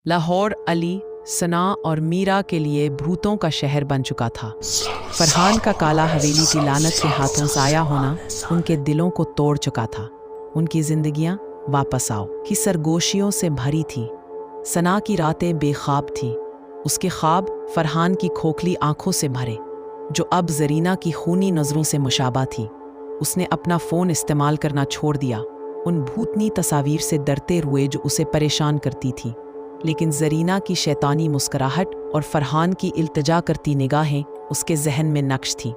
लाहौर अली, सना और मीरा के लिए भूतों का शहर बन चुका था। फरहान का काला हवेली की लानत के हाथों साया होना उनके दिलों को तोड़ चुका था। उनकी जिंदगियां वापस आओ की सरगोशियों से भरी थी। सना की रातें बेख्वाब थीं। उसके ख्वाब फरहान की खोखली आंखों से भरे, जो अब जरीना की खूनी नज़रों से मुशाबा थी। उसने अपना फ़ोन इस्तेमाल करना छोड़ दिया, उन भूतनी तस्वीर से डरते हुए जो उसे परेशान करती थी। लेकिन जरीना की शैतानी मुस्कुराहट और फरहान की इल्तिजा करती निगाहें उसके जहन में नक्श थीं।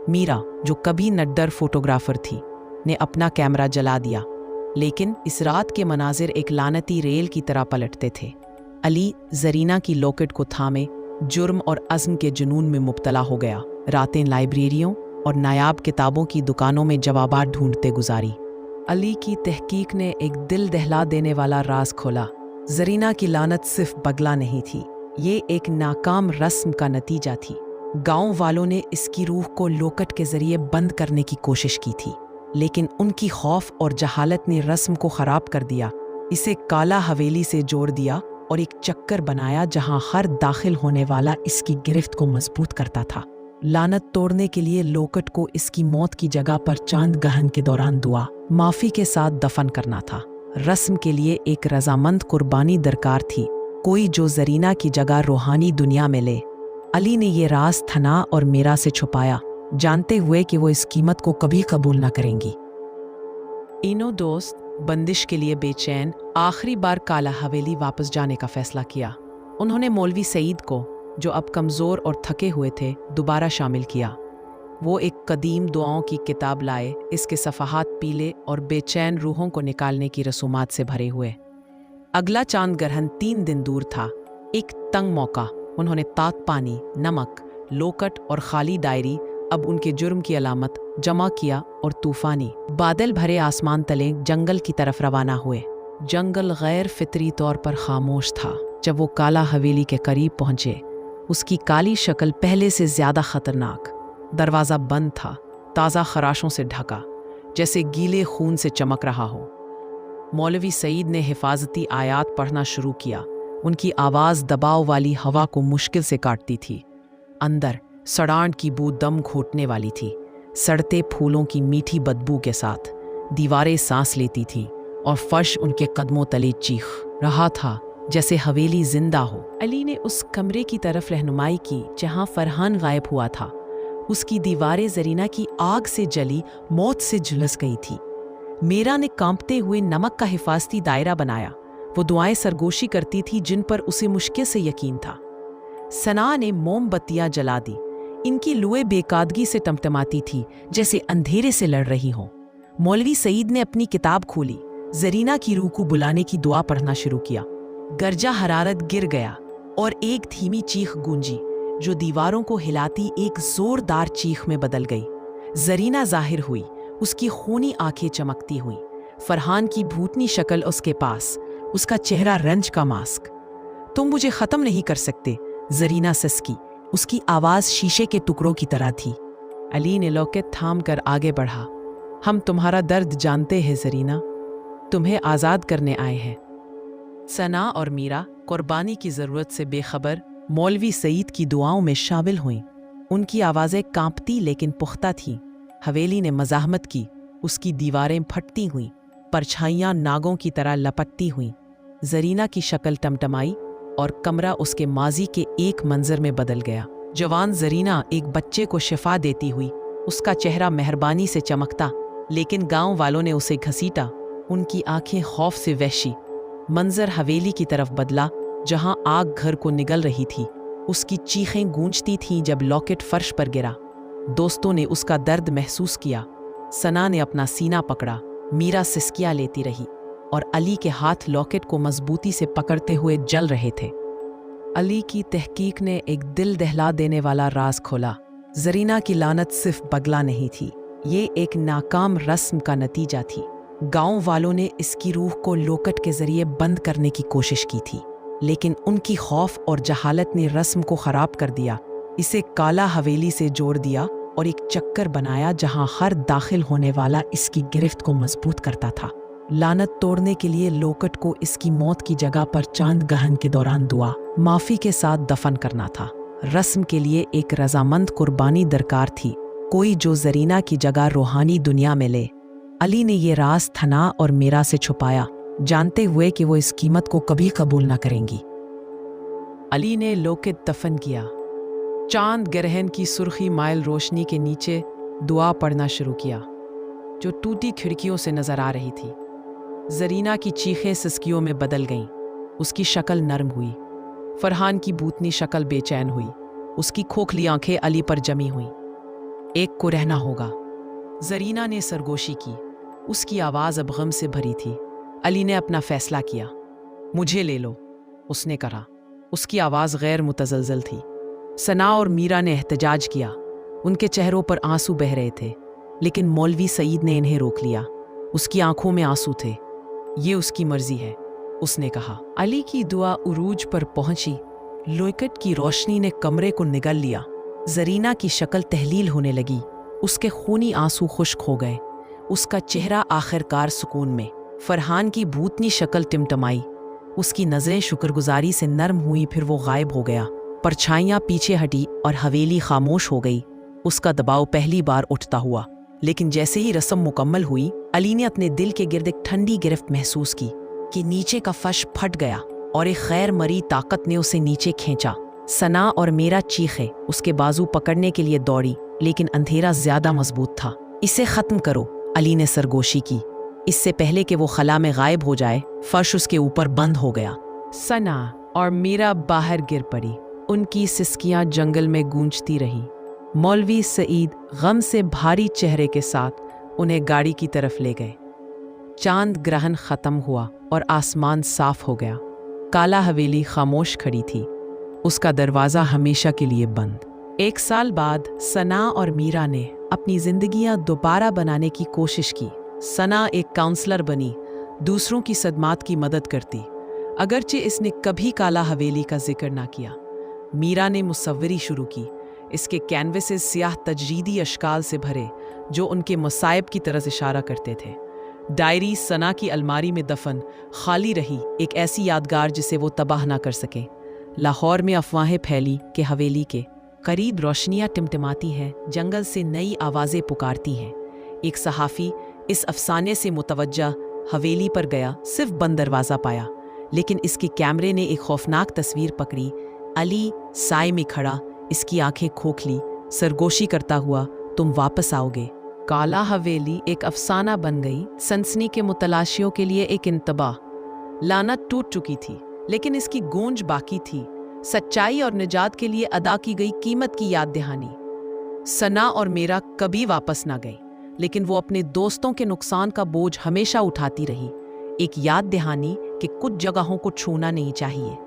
मीरा, जो कभी नड्डर फोटोग्राफर थी, ने अपना कैमरा जला दिया। लेकिन इस रात के मनाजिर एक लानती रेल की तरह पलटते थे। अली जरीना की लॉकेट को थामे जुर्म और अज़्म के जुनून में मुब्तला हो गया। रातें लाइब्रेरियों और नायाब किताबों की दुकानों में जवाबात ढूंढते गुजारी। अली की तहकीक ने एक दिल दहला देने वाला राज खोला। जरीना की लानत सिर्फ बगला नहीं थी, ये एक नाकाम रस्म का नतीजा थी। गांव वालों ने इसकी रूह को लोकट के जरिए बंद करने की कोशिश की थी, लेकिन उनकी खौफ और जहालत ने रस्म को खराब कर दिया। इसे काला हवेली से जोड़ दिया और एक चक्कर बनाया जहां हर दाखिल होने वाला इसकी गिरफ्त को मजबूत करता था। लानत तोड़ने के लिए लोकट को इसकी मौत की जगह पर चांद गहन के दौरान दुआ माफी के साथ दफन करना था। रस्म के लिए एक रजामंद कुर्बानी दरकार थी, कोई जो जरीना की जगह रूहानी दुनिया में ले। अली ने ये राज थना और मीरा से छुपाया, जानते हुए कि वो इस कीमत को कभी कबूल न करेंगी। तीनों दोस्त बंदिश के लिए बेचैन आखिरी बार काला हवेली वापस जाने का फैसला किया। उन्होंने मौलवी सईद को, जो अब कमज़ोर और थके हुए थे, दोबारा शामिल किया। वो एक कदीम दुआओं की किताब लाए, इसके सफ़हात पीले और बेचैन रूहों को निकालने की रसूमात से भरे हुए। अगला चांद ग्रहण 3 दिन दूर था। एक तंग मौका। उन्होंने ताक पानी, नमक, लोकट और खाली डायरी, अब उनके जुर्म की अलामत, जमा किया और तूफानी बादल भरे आसमान तले जंगल की तरफ रवाना हुए। जंगल गैर फितरी तौर पर खामोश था। जब वो काला हवेली के करीब पहुंचे, उसकी काली शक्ल पहले से ज्यादा खतरनाक। दरवाज़ा बंद था, ताज़ा खराशों से ढका, जैसे गीले खून से चमक रहा हो। मौलवी सईद ने हिफाजती आयात पढ़ना शुरू किया। उनकी आवाज़ दबाव वाली हवा को मुश्किल से काटती थी। अंदर सड़ांट की बू दम घोटने वाली थी, सड़ते फूलों की मीठी बदबू के साथ। दीवारें सांस लेती थीं और फर्श उनके कदमों तले चीख रहा था, जैसे हवेली जिंदा हो। अली ने उस कमरे की तरफ रहनुमाई की जहां फरहान गायब हुआ था। उसकी दीवारें जरीना की आग से जली मौत से झुलस गई थी। मीरा ने कांपते हुए नमक का हिफाजती दायरा बनाया। वो दुआएं सरगोशी करती थी जिन पर उसे मुश्किल से यकीन था। सना ने मोमबत्तियां जला दी। इनकी लुए बेकादगी से टमटमाती थी, जैसे अंधेरे से लड़ रही हो। मौलवी सईद ने अपनी किताब खोली, जरीना की रूह को बुलाने की दुआ पढ़ना शुरू किया। गर्जा हरारत गिर गया और एक धीमी चीख गूंजी, जो दीवारों को हिलाती एक जोरदार चीख में बदल गई। जरीना जाहिर हुई, उसकी खूनी आंखें चमकती हुईं। फरहान की भूतनी शक्ल उसके पास, उसका चेहरा रंज का मास्क। तुम मुझे खत्म नहीं कर सकते, जरीना ससकी। उसकी आवाज शीशे के टुकड़ों की तरह थी। अली ने लॉकेट थाम कर आगे बढ़ा। हम तुम्हारा दर्द जानते हैं जरीना, तुम्हें आज़ाद करने आए हैं। सना और मीरा कुर्बानी की ज़रूरत से बेखबर मौलवी सईद की दुआओं में शामिल हुईं। उनकी आवाज़ें कांपती लेकिन पुख्ता थीं। हवेली ने मज़ाहमत की, उसकी दीवारें फटती हुईं, परछाइयाँ नागों की तरह लपकती हुईं। जरीना की शक्ल टमटमाई और कमरा उसके माजी के एक मंजर में बदल गया। जवान जरीना एक बच्चे को शिफा देती हुई, उसका चेहरा मेहरबानी से चमकता, लेकिन गांव वालों ने उसे घसीटा। उनकी आंखें खौफ से वहशी। मंजर हवेली की तरफ बदला, जहां आग घर को निगल रही थी। उसकी चीखें गूंजती थीं जब लॉकेट फर्श पर गिरा। दोस्तों ने उसका दर्द महसूस किया। सना ने अपना सीना पकड़ा, मीरा सिसकियां लेती रही और अली के हाथ लॉकेट को मजबूती से पकड़ते हुए जल रहे थे। अली की तहकीक ने एक दिल दहला देने वाला राज खोला। जरीना की लानत सिर्फ बगला नहीं थी, ये एक नाकाम रस्म का नतीजा थी। गांव वालों ने इसकी रूह को लोकट के जरिए बंद करने की कोशिश की थी, लेकिन उनकी खौफ और जहालत ने रस्म को खराब कर दिया। इसे काला हवेली से जोड़ दिया और एक चक्कर बनाया जहां हर दाखिल होने वाला इसकी गिरफ्त को मजबूत करता था। लानत तोड़ने के लिए लोकट को इसकी मौत की जगह पर चांद ग्रहण के दौरान दुआ माफी के साथ दफन करना था। रस्म के लिए एक रजामंद कुर्बानी दरकार थी, कोई जो जरीना की जगह रूहानी दुनिया में ले। अली ने ये राज थना और मीरा से छुपाया, जानते हुए कि वो इस कीमत को कभी कबूल न करेंगी। अली ने लोकट दफन किया। चांद ग्रहण की सुर्खी माइल रोशनी के नीचे दुआ पढ़ना शुरू किया, जो टूटी खिड़कियों से नजर आ रही थी। जरीना की चीखें सिसकियों में बदल गईं। उसकी शक्ल नरम हुई। फरहान की बूतनी शक्ल बेचैन हुई। उसकी खोखली आंखें अली पर जमी हुईं। एक को रहना होगा, जरीना ने सरगोशी की। उसकी आवाज़ अब गम से भरी थी। अली ने अपना फैसला किया। मुझे ले लो, उसने कहा। उसकी आवाज़ गैर मुतज़लज़ल थी। सना और मीरा ने एहतजाज किया। उनके चेहरों पर आंसू बह रहे थे, लेकिन मौलवी सईद ने इन्हें रोक लिया। उसकी आंखों में आंसू थे। ये उसकी मर्जी है, उसने कहा। अली की दुआ उरूज पर पहुंची। लोकट की रोशनी ने कमरे को निगल लिया। जरीना की शक्ल तहलील होने लगी। उसके खूनी आंसू खुश्क हो गए। उसका चेहरा आखिरकार सुकून में। फरहान की भूतनी शक्ल टिमटमाई। उसकी नजरें शुक्रगुजारी से नरम हुई, फिर वो गायब हो गया। परछाइयां पीछे हटी और हवेली खामोश हो गई। उसका दबाव पहली बार उठता हुआ, लेकिन जैसे ही रस्म मुकम्मल हुई, अली ने अपने दिल के गिर्द एक ठंडी गिरफ्त महसूस की कि नीचे का फर्श फट गया और एक गैर मरी ताकत ने उसे नीचे खींचा। सना और मीरा चीखे उसके बाजू पकड़ने के लिए दौड़ी, लेकिन अंधेरा ज्यादा मजबूत था। इसे खत्म करो, अली ने सरगोशी की। इससे पहले कि वो खला में गायब हो जाए, फर्श उसके ऊपर बंद हो गया। सना और मीरा बाहर गिर पड़ी। उनकी सिसकियां जंगल में गूंजती रही। मौलवी सईद गम से भारी चेहरे के साथ उन्हें गाड़ी की तरफ ले गए। चांद ग्रहण खत्म हुआ और आसमान साफ हो गया। काला हवेली खामोश खड़ी थी, उसका दरवाजा हमेशा के लिए बंद। 1 साल बाद सना और मीरा ने अपनी जिंदगियां दोबारा बनाने की कोशिश की। सना एक काउंसलर बनी, दूसरों की सदमात की मदद करती, अगरचे इसने कभी काला हवेली का जिक्र ना किया। मीरा ने मुसव्वरी शुरू की। इसके कैनवसेस सियाह तजरीदी अशकाल से भरे, जो उनके मसाइब की तरफ इशारा करते थे। डायरी सना की अलमारी में दफन खाली रही, एक ऐसी यादगार जिसे वो तबाह ना कर सके। लाहौर में अफवाहें फैली कि हवेली के करीब रोशनियां टिमटिमाती हैं, जंगल से नई आवाज़ें पुकारती हैं। एक सहाफ़ी इस अफसाने से मुतवज्जा हवेली पर गया, सिर्फ बंद दरवाज़ा पाया, लेकिन इसके कैमरे ने एक खौफनाक तस्वीर पकड़ी। अली साए में खड़ा, इसकी आंखें खोखली, सरगोशी करता हुआ, तुम वापस आओगे। काला हवेली एक अफसाना बन गई, सनसनी के मुतलाशियों के लिए एक इंतबाह। लानत टूट चुकी थी, लेकिन इसकी गूंज बाकी थी। सच्चाई और निजात के लिए अदा की गई कीमत की याद दहानी। सना और मीरा कभी वापस ना गई, लेकिन वो अपने दोस्तों के नुकसान का बोझ हमेशा उठाती रही। एक याद दहानी कि कुछ जगहों को छूना नहीं चाहिए।